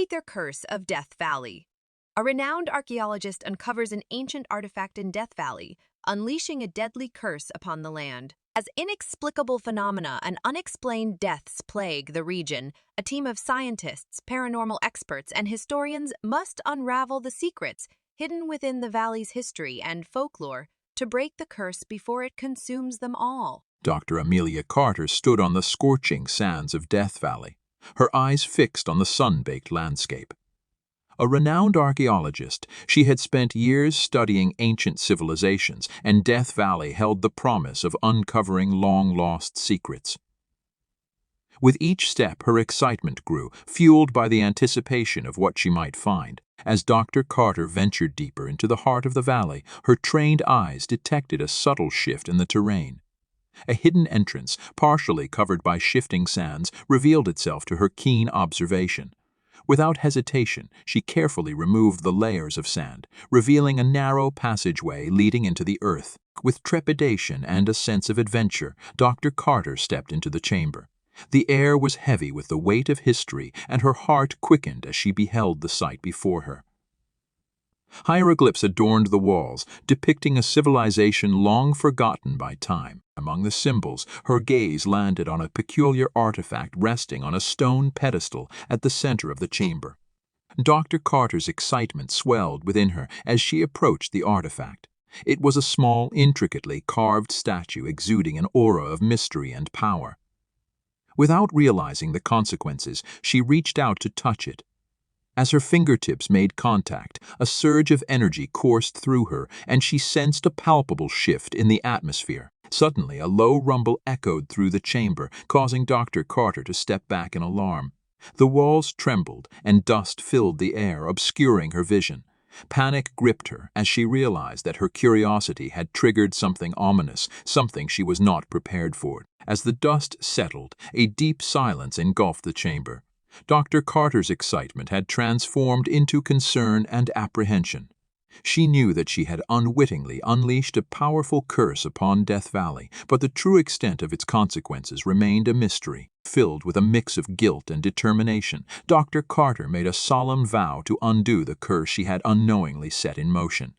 Greater Curse of Death Valley. A renowned archaeologist uncovers an ancient artifact in Death Valley, unleashing a deadly curse upon the land. As inexplicable phenomena and unexplained deaths plague the region, a team of scientists, paranormal experts, and historians must unravel the secrets hidden within the valley's history and folklore to break the curse before it consumes them all. Dr. Amelia Carter stood on the scorching sands of Death Valley, her eyes fixed on the sun-baked landscape. A renowned archaeologist, she had spent years studying ancient civilizations, and Death Valley held the promise of uncovering long-lost secrets. With each step, her excitement grew, fueled by the anticipation of what she might find. As Dr. Carter ventured deeper into the heart of the valley, her trained eyes detected a subtle shift in the terrain. A hidden entrance, partially covered by shifting sands, revealed itself to her keen observation. Without hesitation, she carefully removed the layers of sand, revealing a narrow passageway leading into the earth. With trepidation and a sense of adventure, Dr. Carter stepped into the chamber. The air was heavy with the weight of history, and her heart quickened as she beheld the sight before her. Hieroglyphs adorned the walls, depicting a civilization long forgotten by time. Among the symbols, her gaze landed on a peculiar artifact resting on a stone pedestal at the center of the chamber. Dr. Carter's excitement swelled within her as she approached the artifact. It was a small, intricately carved statue exuding an aura of mystery and power. Without realizing the consequences, she reached out to touch it. As her fingertips made contact, a surge of energy coursed through her, and she sensed a palpable shift in the atmosphere. Suddenly, a low rumble echoed through the chamber, causing Dr. Carter to step back in alarm. The walls trembled, and dust filled the air, obscuring her vision. Panic gripped her as she realized that her curiosity had triggered something ominous, something she was not prepared for. As the dust settled, a deep silence engulfed the chamber. Dr. Carter's excitement had transformed into concern and apprehension. She knew that she had unwittingly unleashed a powerful curse upon Death Valley, but the true extent of its consequences remained a mystery. Filled with a mix of guilt and determination, Dr. Carter made a solemn vow to undo the curse she had unknowingly set in motion.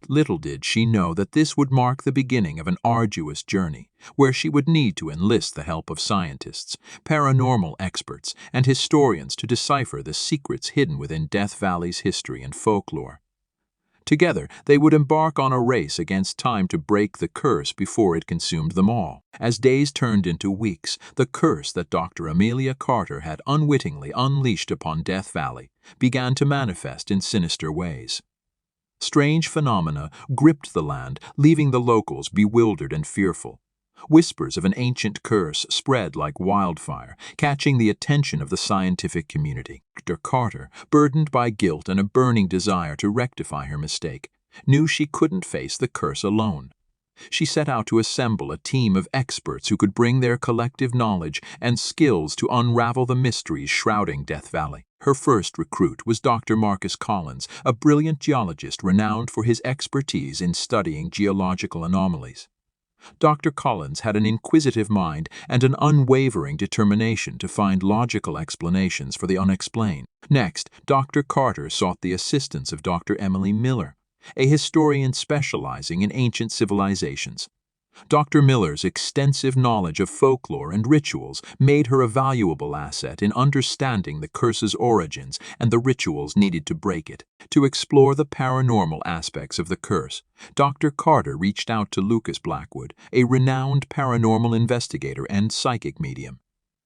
Little did she know that this would mark the beginning of an arduous journey, where she would need to enlist the help of scientists, paranormal experts, and historians to decipher the secrets hidden within Death Valley's history and folklore. Together, they would embark on a race against time to break the curse before it consumed them all. As days turned into weeks, the curse that Dr. Amelia Carter had unwittingly unleashed upon Death Valley began to manifest in sinister ways. Strange phenomena gripped the land, leaving the locals bewildered and fearful. Whispers of an ancient curse spread like wildfire, catching the attention of the scientific community. Dr. Carter, burdened by guilt and a burning desire to rectify her mistake, knew she couldn't face the curse alone. She set out to assemble a team of experts who could bring their collective knowledge and skills to unravel the mysteries shrouding Death Valley. Her first recruit was Dr. Marcus Collins, a brilliant geologist renowned for his expertise in studying geological anomalies. Dr. Collins had an inquisitive mind and an unwavering determination to find logical explanations for the unexplained. Next, Dr. Carter sought the assistance of Dr. Emily Miller, a historian specializing in ancient civilizations. Dr. Miller's extensive knowledge of folklore and rituals made her a valuable asset in understanding the curse's origins and the rituals needed to break it. To explore the paranormal aspects of the curse, Dr. Carter reached out to Lucas Blackwood, a renowned paranormal investigator and psychic medium.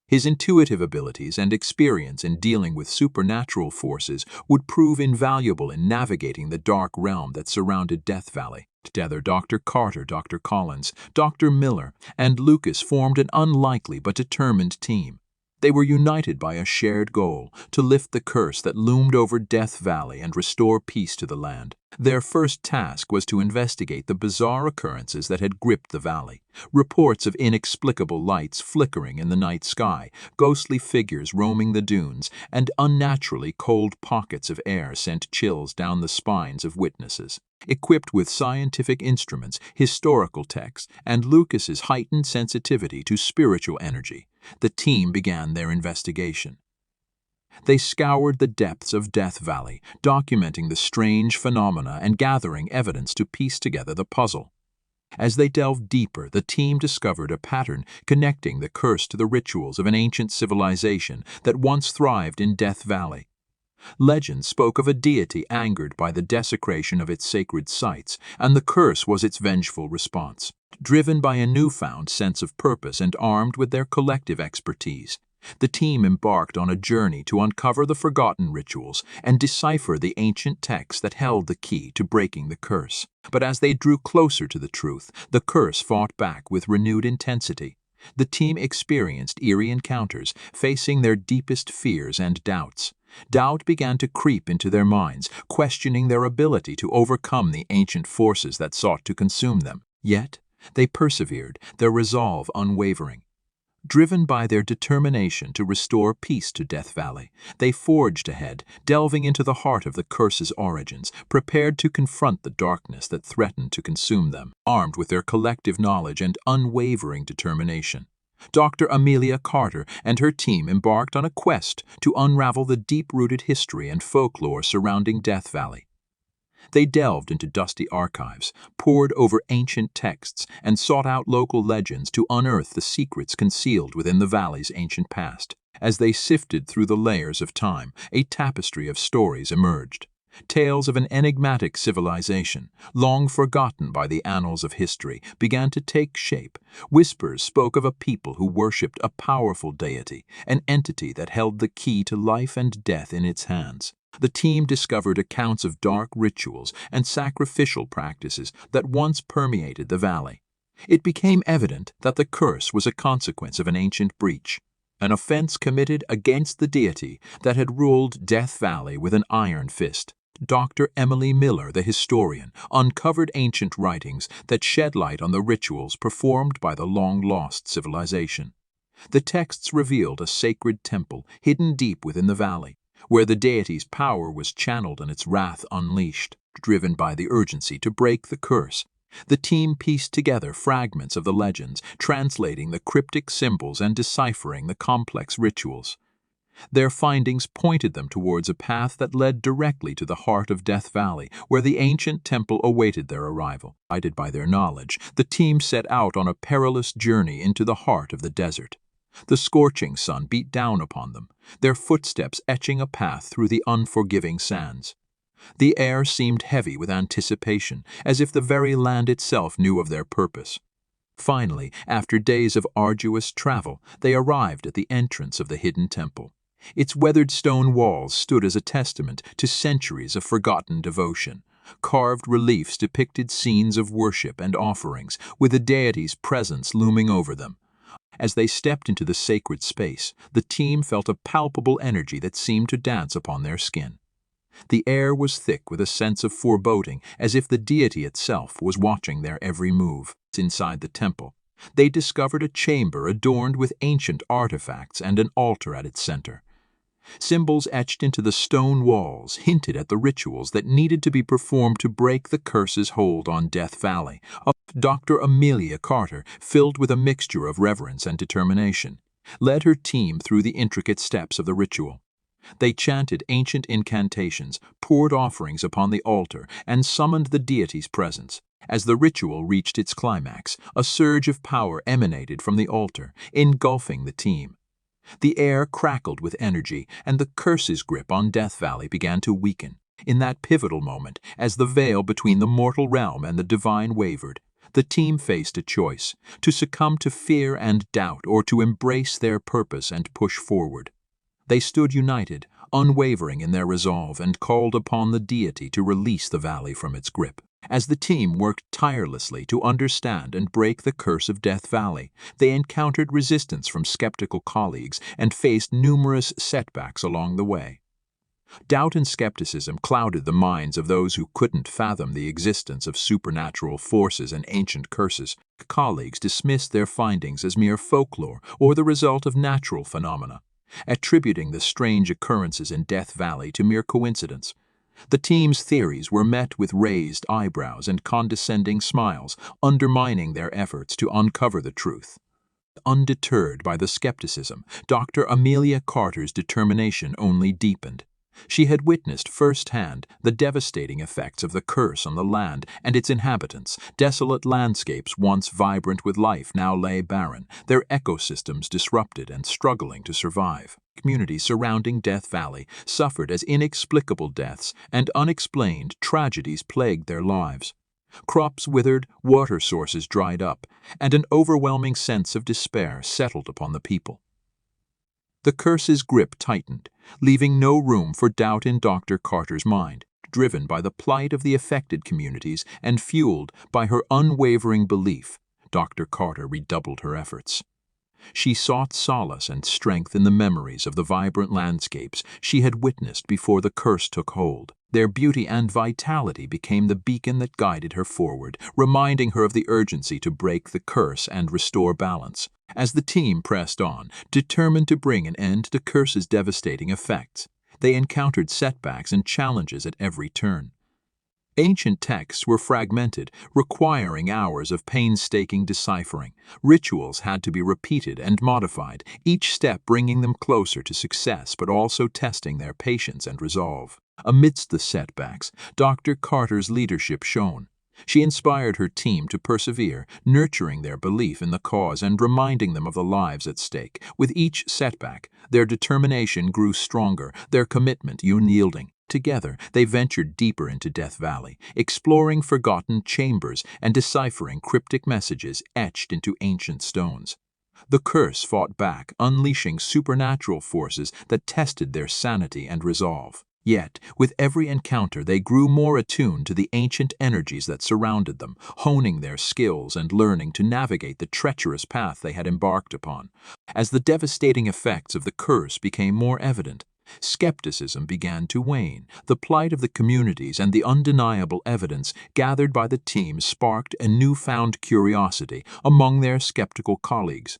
His intuitive abilities and experience in dealing with supernatural forces would prove invaluable in navigating the dark realm that surrounded Death Valley. Together, Dr. Carter, Dr. Collins, Dr. Miller, and Lucas formed an unlikely but determined team. They were united by a shared goal: to lift the curse that loomed over Death Valley and restore peace to the land. Their first task was to investigate the bizarre occurrences that had gripped the valley. Reports of inexplicable lights flickering in the night sky, ghostly figures roaming the dunes, and unnaturally cold pockets of air sent chills down the spines of witnesses. Equipped with scientific instruments, historical texts, and Lucas's heightened sensitivity to spiritual energy, the team began their investigation. They scoured the depths of Death Valley, documenting the strange phenomena and gathering evidence to piece together the puzzle. As they delved deeper, the team discovered a pattern connecting the curse to the rituals of an ancient civilization that once thrived in Death Valley. Legend spoke of a deity angered by the desecration of its sacred sites, and the curse was its vengeful response. Driven by a newfound sense of purpose and armed with their collective expertise, the team embarked on a journey to uncover the forgotten rituals and decipher the ancient texts that held the key to breaking the curse. But as they drew closer to the truth, the curse fought back with renewed intensity. The team experienced eerie encounters, facing their deepest fears and doubts. Doubt began to creep into their minds, questioning their ability to overcome the ancient forces that sought to consume them. Yet, they persevered, their resolve unwavering. Driven by their determination to restore peace to Death Valley, they forged ahead, delving into the heart of the curse's origins, prepared to confront the darkness that threatened to consume them, armed with their collective knowledge and unwavering determination. Dr. Amelia Carter and her team embarked on a quest to unravel the deep-rooted history and folklore surrounding Death Valley. They delved into dusty archives, pored over ancient texts, and sought out local legends to unearth the secrets concealed within the valley's ancient past. As they sifted through the layers of time, a tapestry of stories emerged. Tales of an enigmatic civilization, long forgotten by the annals of history, began to take shape. Whispers spoke of a people who worshipped a powerful deity, an entity that held the key to life and death in its hands. The team discovered accounts of dark rituals and sacrificial practices that once permeated the valley. It became evident that the curse was a consequence of an ancient breach, an offense committed against the deity that had ruled Death Valley with an iron fist. Dr. Emily Miller, the historian, uncovered ancient writings that shed light on the rituals performed by the long-lost civilization. The texts revealed a sacred temple hidden deep within the valley, where the deity's power was channeled and its wrath unleashed. Driven by the urgency to break the curse, the team pieced together fragments of the legends, translating the cryptic symbols and deciphering the complex rituals. Their findings pointed them towards a path that led directly to the heart of Death Valley, where the ancient temple awaited their arrival. Guided by their knowledge, the team set out on a perilous journey into the heart of the desert. The scorching sun beat down upon them, their footsteps etching a path through the unforgiving sands. The air seemed heavy with anticipation, as if the very land itself knew of their purpose. Finally, after days of arduous travel, they arrived at the entrance of the hidden temple. Its weathered stone walls stood as a testament to centuries of forgotten devotion. Carved reliefs depicted scenes of worship and offerings, with the deity's presence looming over them. As they stepped into the sacred space, the team felt a palpable energy that seemed to dance upon their skin. The air was thick with a sense of foreboding, as if the deity itself was watching their every move. Inside the temple, they discovered a chamber adorned with ancient artifacts and an altar at its center. Symbols etched into the stone walls hinted at the rituals that needed to be performed to break the curse's hold on Death Valley. Dr. Amelia Carter, filled with a mixture of reverence and determination, led her team through the intricate steps of the ritual. They chanted ancient incantations, poured offerings upon the altar, and summoned the deity's presence. As the ritual reached its climax, a surge of power emanated from the altar, engulfing the team. The air crackled with energy, and the curse's grip on Death Valley began to weaken. In that pivotal moment, as the veil between the mortal realm and the divine wavered, the team faced a choice: to succumb to fear and doubt, or to embrace their purpose and push forward. They stood united, unwavering in their resolve, and called upon the deity to release the valley from its grip. As the team worked tirelessly to understand and break the curse of Death Valley, they encountered resistance from skeptical colleagues and faced numerous setbacks along the way. Doubt and skepticism clouded the minds of those who couldn't fathom the existence of supernatural forces and ancient curses. Colleagues dismissed their findings as mere folklore or the result of natural phenomena, attributing the strange occurrences in Death Valley to mere coincidence. The team's theories were met with raised eyebrows and condescending smiles, undermining their efforts to uncover the truth. undeterred by the skepticism, Dr. Amelia Carter's determination only deepened. She had witnessed firsthand the devastating effects of the curse on the land and its inhabitants. Desolate landscapes once vibrant with life now lay barren, their ecosystems disrupted and struggling to survive. Communities surrounding Death Valley suffered as inexplicable deaths and unexplained tragedies plagued their lives. Crops withered, water sources dried up, and an overwhelming sense of despair settled upon the people. The curse's grip tightened, leaving no room for doubt in Dr. Carter's mind. Driven by the plight of the affected communities and fueled by her unwavering belief, Dr. Carter redoubled her efforts. She sought solace and strength in the memories of the vibrant landscapes she had witnessed before the curse took hold. Their beauty and vitality became the beacon that guided her forward, reminding her of the urgency to break the curse and restore balance. As the team pressed on, determined to bring an end to the curse's devastating effects, they encountered setbacks and challenges at every turn. Ancient texts were fragmented, requiring hours of painstaking deciphering. Rituals had to be repeated and modified, each step bringing them closer to success but also testing their patience and resolve. Amidst the setbacks, Dr. Carter's leadership shone. She inspired her team to persevere, nurturing their belief in the cause and reminding them of the lives at stake. With each setback, their determination grew stronger, their commitment unyielding. Together, they ventured deeper into Death Valley, exploring forgotten chambers and deciphering cryptic messages etched into ancient stones. The curse fought back, unleashing supernatural forces that tested their sanity and resolve. Yet, with every encounter, they grew more attuned to the ancient energies that surrounded them, honing their skills and learning to navigate the treacherous path they had embarked upon. As the devastating effects of the curse became more evident, skepticism began to wane. The plight of the communities and the undeniable evidence gathered by the team sparked a newfound curiosity among their skeptical colleagues.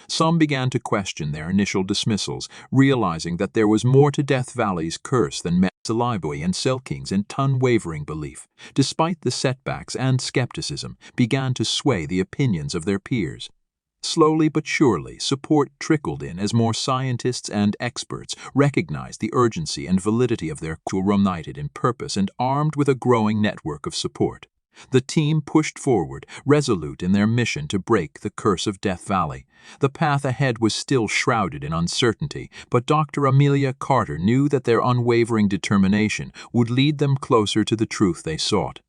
Some began to question their initial dismissals, realizing that there was more to Death Valley's curse than Metsaliboi and Selking's unwavering belief. Despite the setbacks and skepticism began to sway the opinions of their peers. Slowly but surely, support trickled in as more scientists and experts recognized the urgency and validity of their united in purpose and armed with a growing network of support. The team pushed forward, resolute in their mission to break the curse of Death Valley. The path ahead was still shrouded in uncertainty, but Dr. Amelia Carter knew that their unwavering determination would lead them closer to the truth they sought.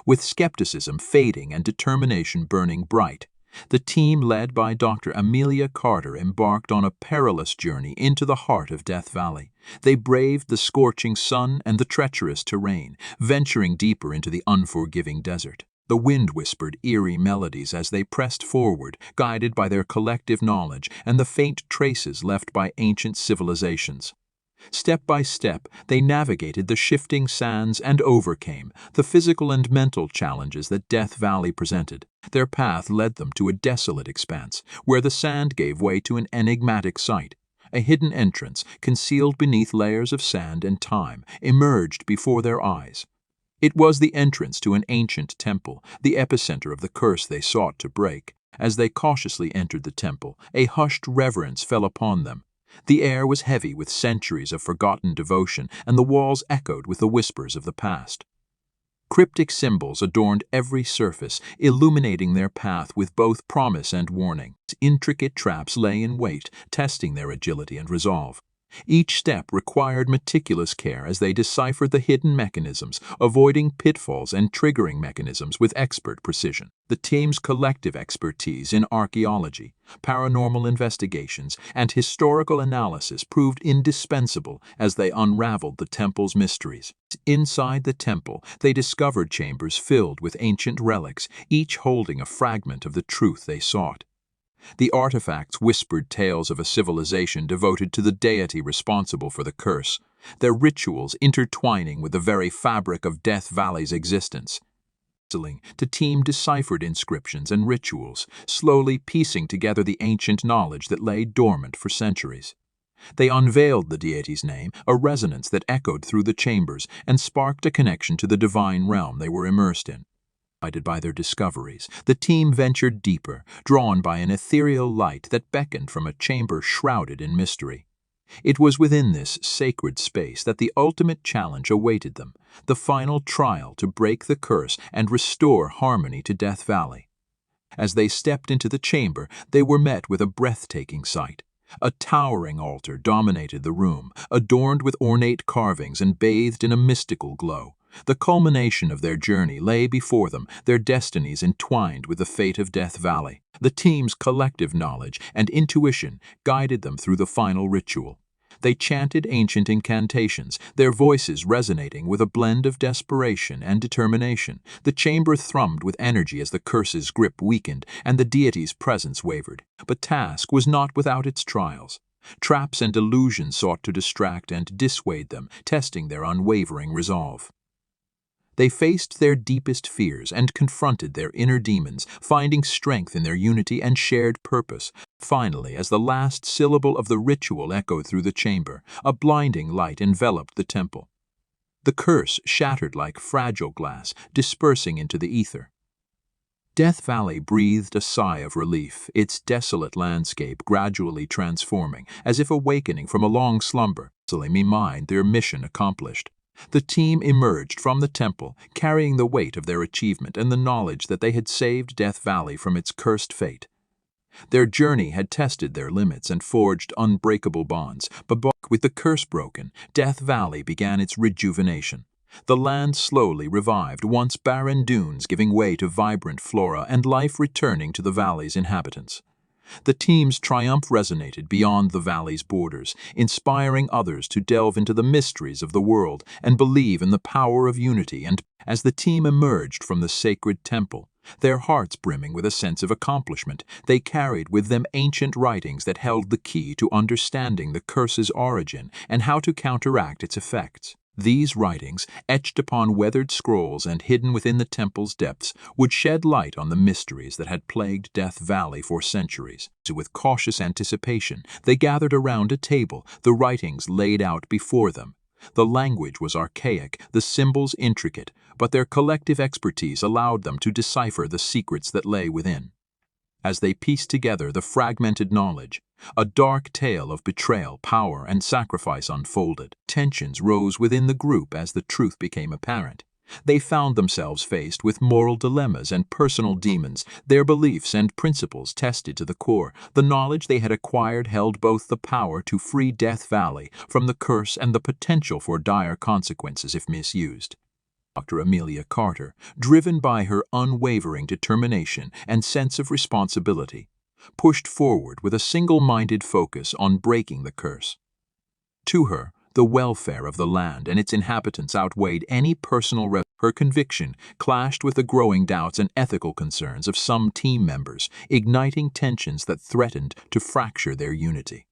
With skepticism fading and determination burning bright, the team led by Dr. Amelia Carter embarked on a perilous journey into the heart of Death Valley. They braved the scorching sun and the treacherous terrain, venturing deeper into the unforgiving desert. The wind whispered eerie melodies as they pressed forward, guided by their collective knowledge and the faint traces left by ancient civilizations. Step by step, they navigated the shifting sands and overcame the physical and mental challenges that Death Valley presented. Their path led them to a desolate expanse, where the sand gave way to an enigmatic sight. A hidden entrance, concealed beneath layers of sand and time, emerged before their eyes. It was the entrance to an ancient temple, the epicenter of the curse they sought to break. As they cautiously entered the temple, a hushed reverence fell upon them. The air was heavy with centuries of forgotten devotion, and the walls echoed with the whispers of the past. Cryptic symbols adorned every surface, illuminating their path with both promise and warning. Intricate traps lay in wait, testing their agility and resolve. Each step required meticulous care as they deciphered the hidden mechanisms, avoiding pitfalls and triggering mechanisms with expert precision. The team's collective expertise in archaeology, paranormal investigations, and historical analysis proved indispensable as they unraveled the temple's mysteries. Inside the temple, they discovered chambers filled with ancient relics, each holding a fragment of the truth they sought. The artifacts whispered tales of a civilization devoted to the deity responsible for the curse, their rituals intertwining with the very fabric of Death Valley's existence. The team deciphered inscriptions and rituals, slowly piecing together the ancient knowledge that lay dormant for centuries. They unveiled the deity's name, a resonance that echoed through the chambers and sparked a connection to the divine realm they were immersed in. Guided by their discoveries, the team ventured deeper, drawn by an ethereal light that beckoned from a chamber shrouded in mystery. It was within this sacred space that the ultimate challenge awaited them, the final trial to break the curse and restore harmony to Death Valley. As they stepped into the chamber, they were met with a breathtaking sight. A towering altar dominated the room, adorned with ornate carvings and bathed in a mystical glow. The culmination of their journey lay before them, their destinies entwined with the fate of Death Valley. The team's collective knowledge and intuition guided them through the final ritual. They chanted ancient incantations, their voices resonating with a blend of desperation and determination. The chamber thrummed with energy as the curse's grip weakened and the deity's presence wavered. But task was not without its trials. Traps and illusions sought to distract and dissuade them, testing their unwavering resolve. They faced their deepest fears and confronted their inner demons, finding strength in their unity and shared purpose. Finally, as the last syllable of the ritual echoed through the chamber, a blinding light enveloped the temple. The curse shattered like fragile glass, dispersing into the ether. Death Valley breathed a sigh of relief, its desolate landscape gradually transforming, as if awakening from a long slumber. Their mission accomplished. The team emerged from the temple, carrying the weight of their achievement and the knowledge that they had saved Death Valley from its cursed fate. Their journey had tested their limits and forged unbreakable bonds, but with the curse broken, Death Valley began its rejuvenation. The land slowly revived, once barren dunes giving way to vibrant flora and life returning to the valley's inhabitants. The team's triumph resonated beyond the valley's borders, inspiring others to delve into the mysteries of the world and believe in the power of unity. And as the team emerged from the sacred temple, their hearts brimming with a sense of accomplishment, they carried with them ancient writings that held the key to understanding the curse's origin and how to counteract its effects. These writings, etched upon weathered scrolls and hidden within the temple's depths, would shed light on the mysteries that had plagued Death Valley for centuries. With cautious anticipation, they gathered around a table, the writings laid out before them. The language was archaic, the symbols intricate, but their collective expertise allowed them to decipher the secrets that lay within. As they pieced together the fragmented knowledge, a dark tale of betrayal, power, and sacrifice unfolded. Tensions rose within the group as the truth became apparent. They found themselves faced with moral dilemmas and personal demons, their beliefs and principles tested to the core. The knowledge they had acquired held both the power to free Death Valley from the curse and the potential for dire consequences if misused. Dr. Amelia Carter, driven by her unwavering determination and sense of responsibility, pushed forward with a single-minded focus on breaking the curse. To her, the welfare of the land and its inhabitants outweighed any personal Her conviction clashed with the growing doubts and ethical concerns of some team members, igniting tensions that threatened to fracture their unity.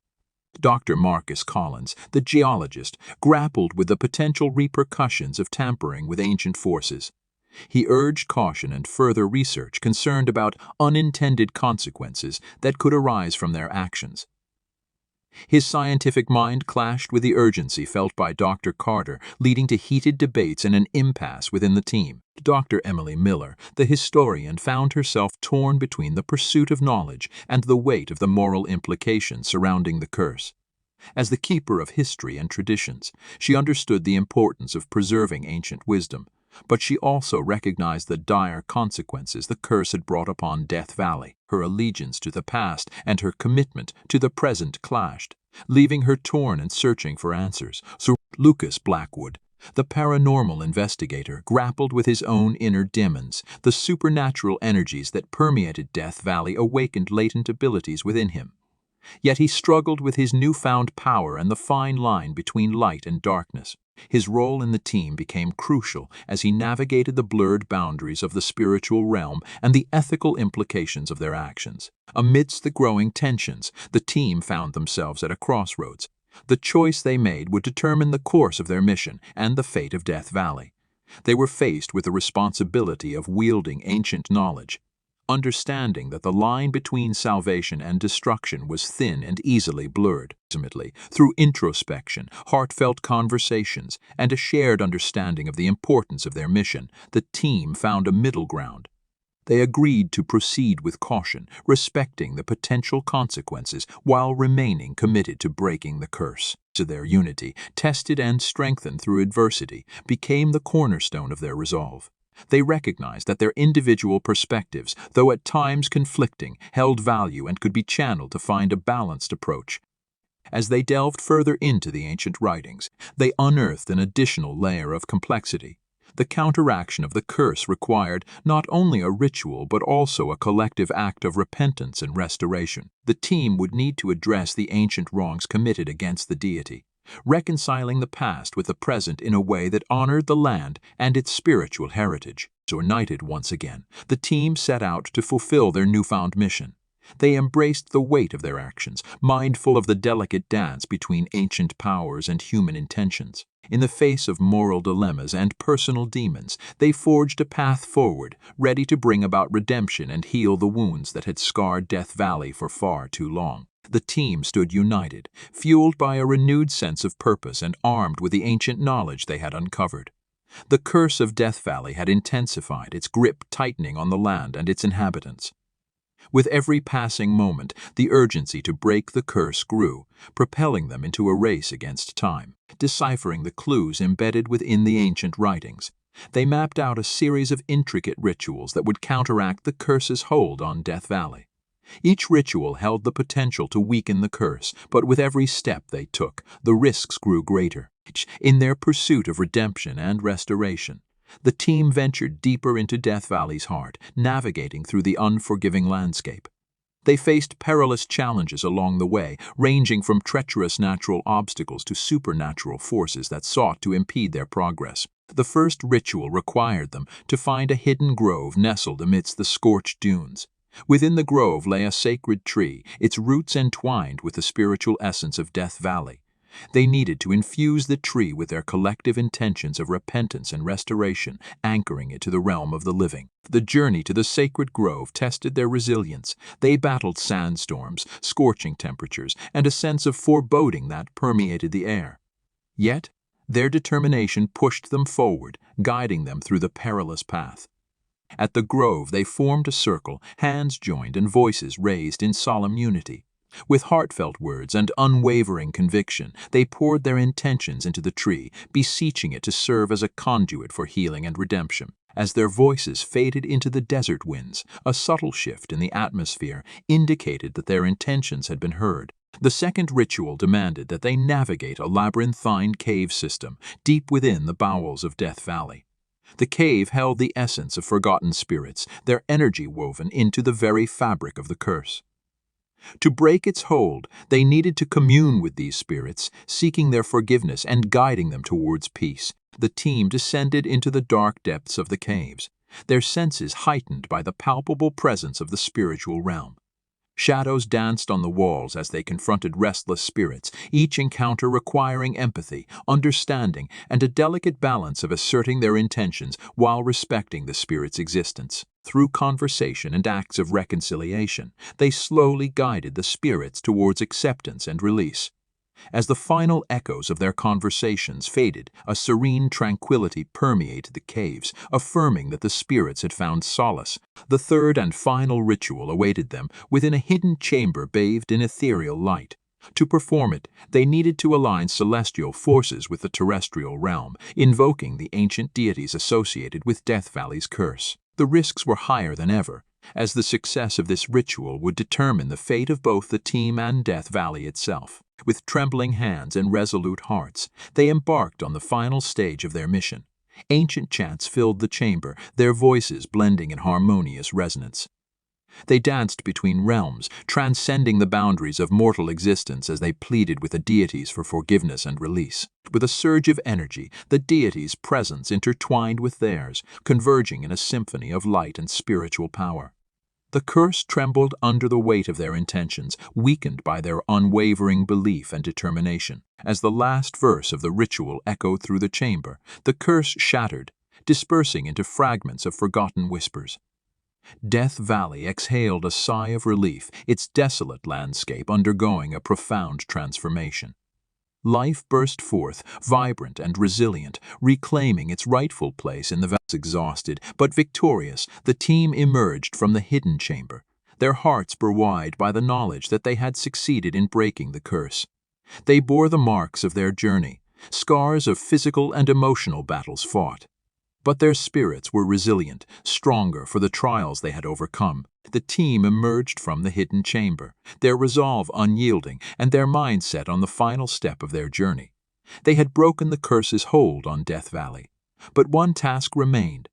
Dr. Marcus Collins, the geologist, grappled with the potential repercussions of tampering with ancient forces. He urged caution and further research concerned about unintended consequences that could arise from their actions. His scientific mind clashed with the urgency felt by Dr. Carter, leading to heated debates and an impasse within the team. Dr. Emily Miller, the historian, found herself torn between the pursuit of knowledge and the weight of the moral implications surrounding the curse. As the keeper of history and traditions, she understood the importance of preserving ancient wisdom, but she also recognized the dire consequences the curse had brought upon Death Valley. Her allegiance to the past and her commitment to the present clashed, leaving her torn and searching for answers. Sir Lucas Blackwood, the paranormal investigator, grappled with his own inner demons. The supernatural energies that permeated Death Valley awakened latent abilities within him. Yet he struggled with his newfound power and the fine line between light and darkness. His role in the team became crucial as he navigated the blurred boundaries of the spiritual realm and the ethical implications of their actions. Amidst the growing tensions, the team found themselves at a crossroads. The choice they made would determine the course of their mission and the fate of Death Valley. They were faced with the responsibility of wielding ancient knowledge, understanding that the line between salvation and destruction was thin and easily blurred. Ultimately, through introspection, heartfelt conversations, and a shared understanding of the importance of their mission, the team found a middle ground. They agreed to proceed with caution, respecting the potential consequences while remaining committed to breaking the curse. Their unity, tested and strengthened through adversity, became the cornerstone of their resolve. They recognized that their individual perspectives, though at times conflicting, held value and could be channeled to find a balanced approach. As they delved further into the ancient writings, they unearthed an additional layer of complexity. The counteraction of the curse required not only a ritual but also a collective act of repentance and restoration. The team would need to address the ancient wrongs committed against the deity, reconciling the past with the present in a way that honored the land and its spiritual heritage. United once again, the team set out to fulfill their newfound mission. They embraced the weight of their actions, mindful of the delicate dance between ancient powers and human intentions. In the face of moral dilemmas and personal demons, they forged a path forward, ready to bring about redemption and heal the wounds that had scarred Death Valley for far too long. The team stood united, fueled by a renewed sense of purpose and armed with the ancient knowledge they had uncovered. The curse of Death Valley had intensified, its grip tightening on the land and its inhabitants. With every passing moment, the urgency to break the curse grew, propelling them into a race against time. Deciphering the clues embedded within the ancient writings, they mapped out a series of intricate rituals that would counteract the curse's hold on Death Valley. Each ritual held the potential to weaken the curse, but with every step they took, the risks grew greater. In their pursuit of redemption and restoration, the team ventured deeper into Death Valley's heart, navigating through the unforgiving landscape. They faced perilous challenges along the way, ranging from treacherous natural obstacles to supernatural forces that sought to impede their progress. The first ritual required them to find a hidden grove nestled amidst the scorched dunes. Within the grove lay a sacred tree, its roots entwined with the spiritual essence of Death Valley. They needed to infuse the tree with their collective intentions of repentance and restoration, anchoring it to the realm of the living. The journey to the sacred grove tested their resilience. They battled sandstorms, scorching temperatures, and a sense of foreboding that permeated the air. Yet, their determination pushed them forward, guiding them through the perilous path. At the grove, they formed a circle, hands joined and voices raised in solemn unity. With heartfelt words and unwavering conviction, they poured their intentions into the tree, beseeching it to serve as a conduit for healing and redemption. As their voices faded into the desert winds, a subtle shift in the atmosphere indicated that their intentions had been heard. The second ritual demanded that they navigate a labyrinthine cave system deep within the bowels of Death Valley. The cave held the essence of forgotten spirits, their energy woven into the very fabric of the curse. To break its hold, they needed to commune with these spirits, seeking their forgiveness and guiding them towards peace. The team descended into the dark depths of the caves, their senses heightened by the palpable presence of the spiritual realm. Shadows danced on the walls as they confronted restless spirits, each encounter requiring empathy, understanding, and a delicate balance of asserting their intentions while respecting the spirit's existence. Through conversation and acts of reconciliation, they slowly guided the spirits towards acceptance and release. As the final echoes of their conversations faded, a serene tranquility permeated the caves, affirming that the spirits had found solace. The third and final ritual awaited them within a hidden chamber bathed in ethereal light. To perform it, they needed to align celestial forces with the terrestrial realm, invoking the ancient deities associated with Death Valley's curse. The risks were higher than ever, as the success of this ritual would determine the fate of both the team and Death Valley itself. With trembling hands and resolute hearts, they embarked on the final stage of their mission. Ancient chants filled the chamber, their voices blending in harmonious resonance. They danced between realms, transcending the boundaries of mortal existence as they pleaded with the deities for forgiveness and release. With a surge of energy, the deities' presence intertwined with theirs, converging in a symphony of light and spiritual power. The curse trembled under the weight of their intentions, weakened by their unwavering belief and determination. As the last verse of the ritual echoed through the chamber, the curse shattered, dispersing into fragments of forgotten whispers. Death Valley exhaled a sigh of relief, its desolate landscape undergoing a profound transformation. Life burst forth, vibrant and resilient, reclaiming its rightful place in the valley. Exhausted but victorious, the team emerged from the hidden chamber, their hearts buoyed by the knowledge that they had succeeded in breaking the curse. They bore the marks of their journey, scars of physical and emotional battles fought. But their spirits were resilient, stronger for the trials they had overcome. The team emerged from the hidden chamber, their resolve unyielding and their mind set on the final step of their journey. They had broken the curse's hold on Death Valley. But one task remained: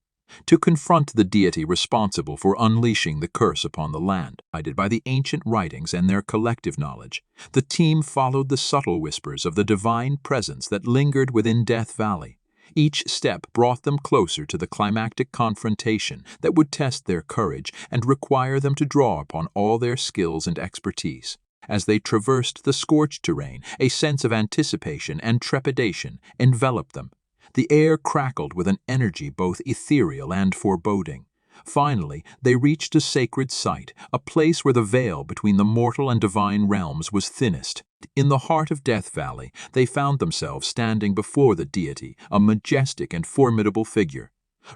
to confront the deity responsible for unleashing the curse upon the land. Guided by the ancient writings and their collective knowledge, the team followed the subtle whispers of the divine presence that lingered within Death Valley. Each step brought them closer to the climactic confrontation that would test their courage and require them to draw upon all their skills and expertise. As they traversed the scorched terrain, a sense of anticipation and trepidation enveloped them. The air crackled with an energy both ethereal and foreboding. Finally, they reached a sacred site, a place where the veil between the mortal and divine realms was thinnest. In the heart of Death Valley, they found themselves standing before the deity, a majestic and formidable figure.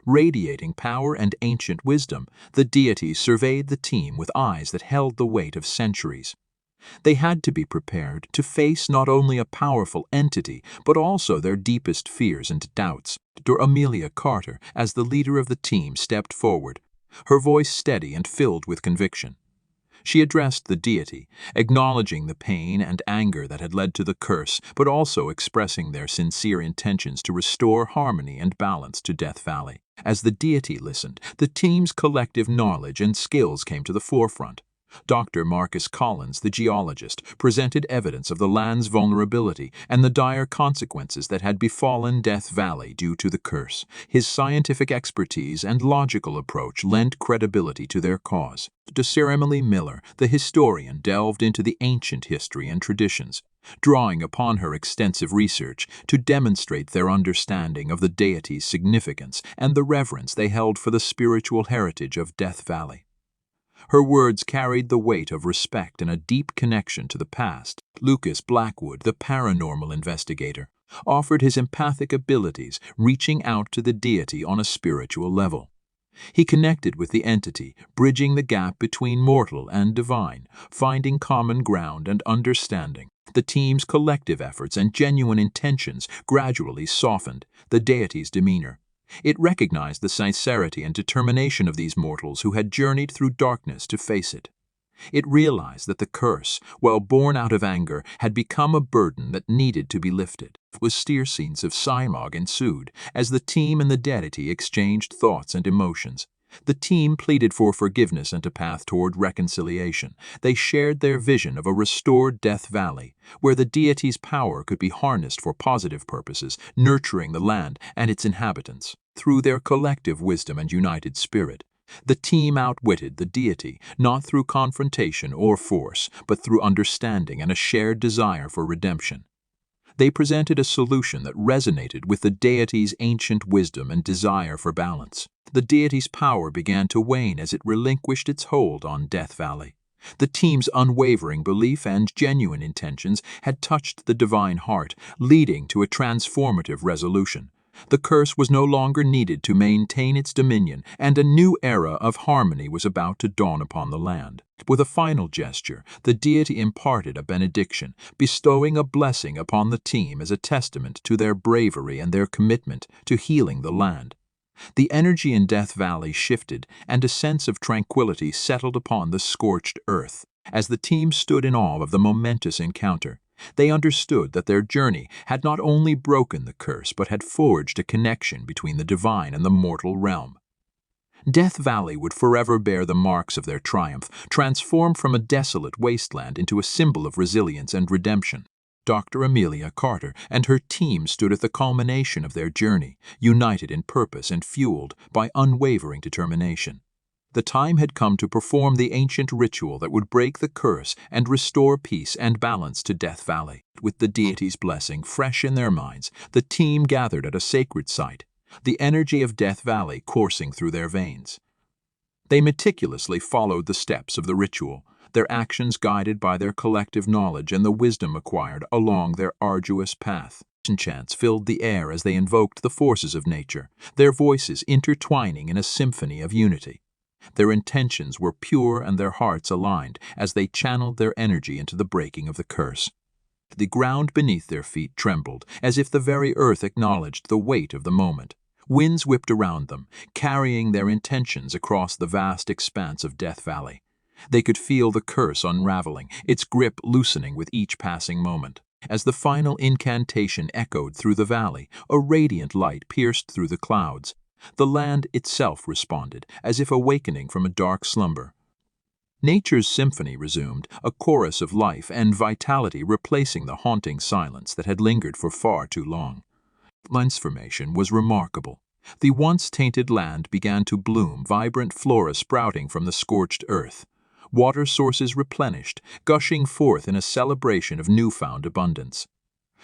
Radiating power and ancient wisdom, the deity surveyed the team with eyes that held the weight of centuries. They had to be prepared to face not only a powerful entity, but also their deepest fears and doubts. Amelia Carter, as the leader of the team, stepped forward, her voice steady and filled with conviction. She addressed the deity, acknowledging the pain and anger that had led to the curse, but also expressing their sincere intentions to restore harmony and balance to Death Valley. As the deity listened, the team's collective knowledge and skills came to the forefront. Dr. Marcus Collins, the geologist, presented evidence of the land's vulnerability and the dire consequences that had befallen Death Valley due to the curse. His scientific expertise and logical approach lent credibility to their cause. Dr. Emily Miller, the historian, delved into the ancient history and traditions, drawing upon her extensive research to demonstrate their understanding of the deity's significance and the reverence they held for the spiritual heritage of Death Valley. Her words carried the weight of respect and a deep connection to the past. Lucas Blackwood, the paranormal investigator, offered his empathic abilities, reaching out to the deity on a spiritual level. He connected with the entity, bridging the gap between mortal and divine, finding common ground and understanding. The team's collective efforts and genuine intentions gradually softened the deity's demeanor. It recognized the sincerity and determination of these mortals who had journeyed through darkness to face it. It realized that the curse, while born out of anger, had become a burden that needed to be lifted. Austere scenes of dialogue ensued as the team and the deity exchanged thoughts and emotions. The team pleaded for forgiveness and a path toward reconciliation. They shared their vision of a restored Death Valley, where the deity's power could be harnessed for positive purposes, nurturing the land and its inhabitants. Through their collective wisdom and united spirit, the team outwitted the deity, not through confrontation or force, but through understanding and a shared desire for redemption. They presented a solution that resonated with the deity's ancient wisdom and desire for balance. The deity's power began to wane as it relinquished its hold on Death Valley. The team's unwavering belief and genuine intentions had touched the divine heart, leading to a transformative resolution. The curse was no longer needed to maintain its dominion, and a new era of harmony was about to dawn upon the land. With a final gesture, the deity imparted a benediction, bestowing a blessing upon the team as a testament to their bravery and their commitment to healing the land. The energy in Death Valley shifted, and a sense of tranquility settled upon the scorched earth. As the team stood in awe of the momentous encounter, they understood that their journey had not only broken the curse but had forged a connection between the divine and the mortal realm. Death Valley would forever bear the marks of their triumph, transformed from a desolate wasteland into a symbol of resilience and redemption. Dr. Amelia Carter and her team stood at the culmination of their journey, united in purpose and fueled by unwavering determination. The time had come to perform the ancient ritual that would break the curse and restore peace and balance to Death Valley. With the deity's blessing fresh in their minds, the team gathered at a sacred site, the energy of Death Valley coursing through their veins. They meticulously followed the steps of the ritual, their actions guided by their collective knowledge and the wisdom acquired along their arduous path. Chants filled the air as they invoked the forces of nature, their voices intertwining in a symphony of unity. Their intentions were pure and their hearts aligned as they channeled their energy into the breaking of the curse. The ground beneath their feet trembled, as if the very earth acknowledged the weight of the moment. Winds whipped around them, carrying their intentions across the vast expanse of Death Valley. They could feel the curse unraveling, its grip loosening with each passing moment. As the final incantation echoed through the valley, a radiant light pierced through the clouds. The land itself responded, as if awakening from a dark slumber. Nature's symphony resumed, a chorus of life and vitality replacing the haunting silence that had lingered for far too long. Transformation was remarkable. The once tainted land began to bloom, vibrant flora sprouting from the scorched earth. Water sources replenished, gushing forth in a celebration of newfound abundance.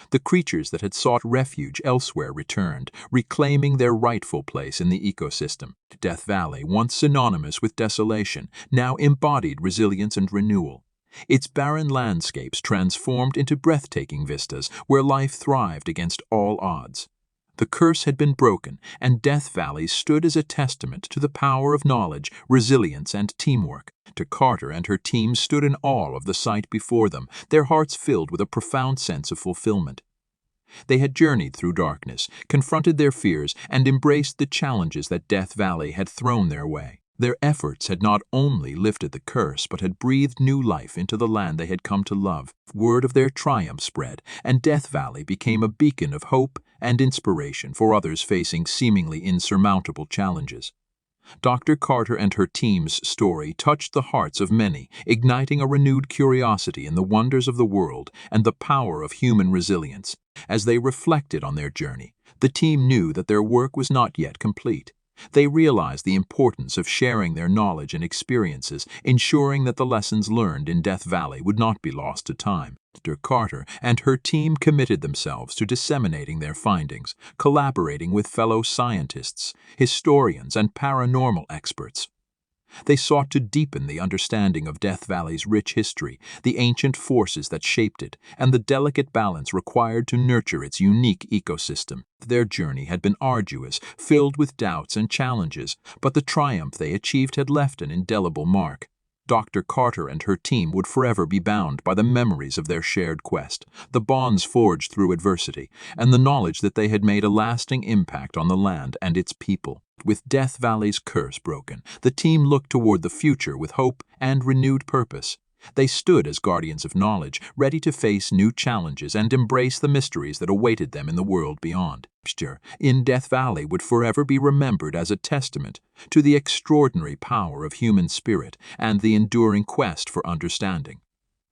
The creatures that had sought refuge elsewhere returned, reclaiming their rightful place in the ecosystem. Death Valley, once synonymous with desolation, now embodied resilience and renewal. Its barren landscapes transformed into breathtaking vistas where life thrived against all odds. The curse had been broken, and Death Valley stood as a testament to the power of knowledge, resilience, and teamwork. Carter and her team stood in awe of the sight before them, their hearts filled with a profound sense of fulfillment. They had journeyed through darkness, confronted their fears, and embraced the challenges that Death Valley had thrown their way. Their efforts had not only lifted the curse, but had breathed new life into the land they had come to love. Word of their triumph spread, and Death Valley became a beacon of hope and inspiration for others facing seemingly insurmountable challenges. Dr. Carter and her team's story touched the hearts of many, igniting a renewed curiosity in the wonders of the world and the power of human resilience. As they reflected on their journey, the team knew that their work was not yet complete. They realized the importance of sharing their knowledge and experiences, ensuring that the lessons learned in Death Valley would not be lost to time. Dr. Carter and her team committed themselves to disseminating their findings, collaborating with fellow scientists, historians, and paranormal experts. They sought to deepen the understanding of Death Valley's rich history, the ancient forces that shaped it, and the delicate balance required to nurture its unique ecosystem. Their journey had been arduous, filled with doubts and challenges, but the triumph they achieved had left an indelible mark. Dr. Carter and her team would forever be bound by the memories of their shared quest, the bonds forged through adversity, and the knowledge that they had made a lasting impact on the land and its people. With Death Valley's curse broken, the team looked toward the future with hope and renewed purpose. They stood as guardians of knowledge, ready to face new challenges and embrace the mysteries that awaited them in the world beyond. In Death Valley would forever be remembered as a testament to the extraordinary power of human spirit and the enduring quest for understanding.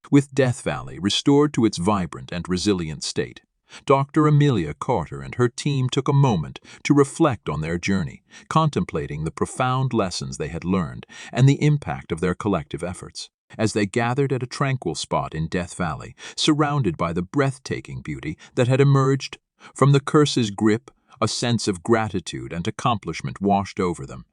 With Death Valley restored to its vibrant and resilient state, Dr. Amelia Carter and her team took a moment to reflect on their journey, contemplating the profound lessons they had learned and the impact of their collective efforts. As they gathered at a tranquil spot in Death Valley, surrounded by the breathtaking beauty that had emerged from the curse's grip, a sense of gratitude and accomplishment washed over them.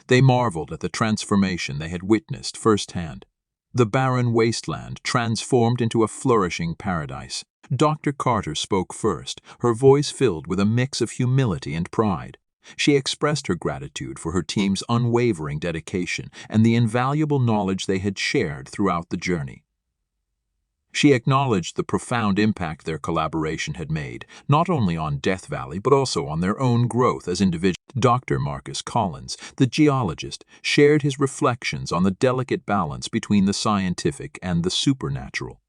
They marveled at the transformation they had witnessed firsthand. The barren wasteland transformed into a flourishing paradise. Dr. Carter spoke first, her voice filled with a mix of humility and pride. She expressed her gratitude for her team's unwavering dedication and the invaluable knowledge they had shared throughout the journey. She acknowledged the profound impact their collaboration had made, not only on Death Valley but also on their own growth as individuals. Dr. Marcus Collins, the geologist, shared his reflections on the delicate balance between the scientific and the supernatural.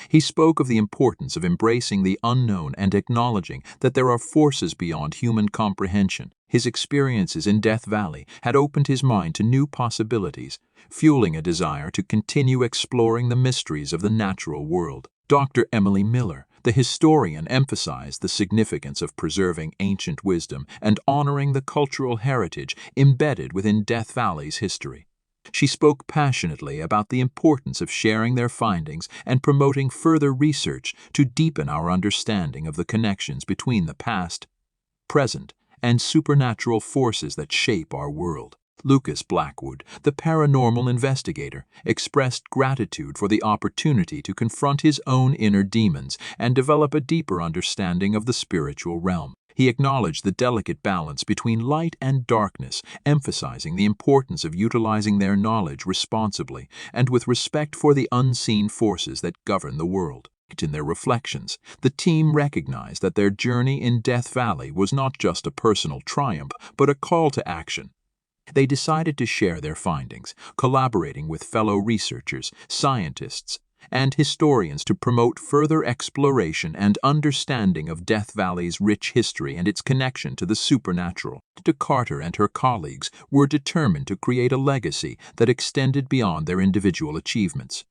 He spoke of the importance of embracing the unknown and acknowledging that there are forces beyond human comprehension. His experiences in Death Valley had opened his mind to new possibilities, fueling a desire to continue exploring the mysteries of the natural world. Dr. Emily Miller, the historian, emphasized the significance of preserving ancient wisdom and honoring the cultural heritage embedded within Death Valley's history. She spoke passionately about the importance of sharing their findings and promoting further research to deepen our understanding of the connections between the past, present, and supernatural forces that shape our world. Lucas Blackwood, the paranormal investigator, expressed gratitude for the opportunity to confront his own inner demons and develop a deeper understanding of the spiritual realm. He acknowledged the delicate balance between light and darkness, emphasizing the importance of utilizing their knowledge responsibly and with respect for the unseen forces that govern the world. In their reflections, the team recognized that their journey in Death Valley was not just a personal triumph, but a call to action. They decided to share their findings, collaborating with fellow researchers, scientists, and historians to promote further exploration and understanding of Death Valley's rich history and its connection to the supernatural. Amelia Carter and her colleagues were determined to create a legacy that extended beyond their individual achievements.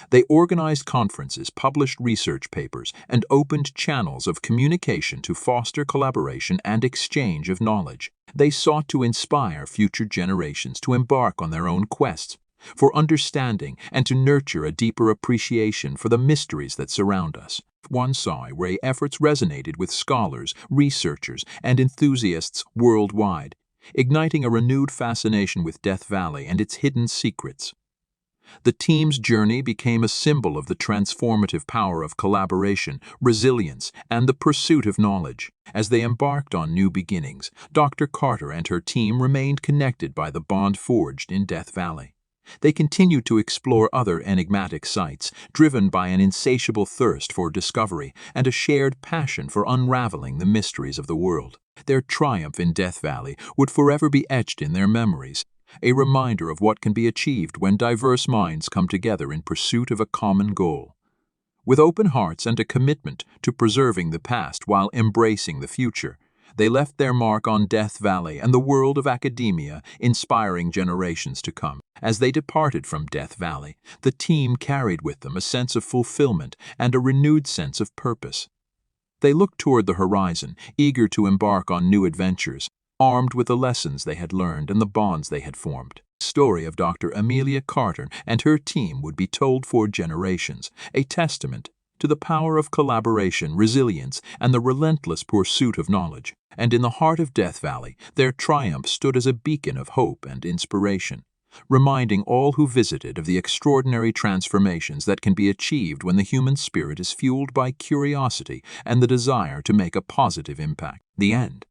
They organized conferences, published research papers, and opened channels of communication to foster collaboration and exchange of knowledge. They sought to inspire future generations to embark on their own quests for understanding and to nurture a deeper appreciation for the mysteries that surround us. One saw where efforts resonated with scholars, researchers, and enthusiasts worldwide, igniting a renewed fascination with Death Valley and its hidden secrets. The team's journey became a symbol of the transformative power of collaboration, resilience, and the pursuit of knowledge. As they embarked on new beginnings, Dr. Carter and her team remained connected by the bond forged in Death Valley. They continued to explore other enigmatic sites, driven by an insatiable thirst for discovery and a shared passion for unraveling the mysteries of the world. Their triumph in Death Valley would forever be etched in their memories, a reminder of what can be achieved when diverse minds come together in pursuit of a common goal. With open hearts and a commitment to preserving the past while embracing the future, they left their mark on Death Valley and the world of academia, inspiring generations to come. As they departed from Death Valley, the team carried with them a sense of fulfillment and a renewed sense of purpose. They looked toward the horizon, eager to embark on new adventures, armed with the lessons they had learned and the bonds they had formed. The story of Dr. Amelia Carter and her team would be told for generations, a testament to the power of collaboration, resilience, and the relentless pursuit of knowledge. And in the heart of Death Valley, their triumph stood as a beacon of hope and inspiration, reminding all who visited of the extraordinary transformations that can be achieved when the human spirit is fueled by curiosity and the desire to make a positive impact. The end.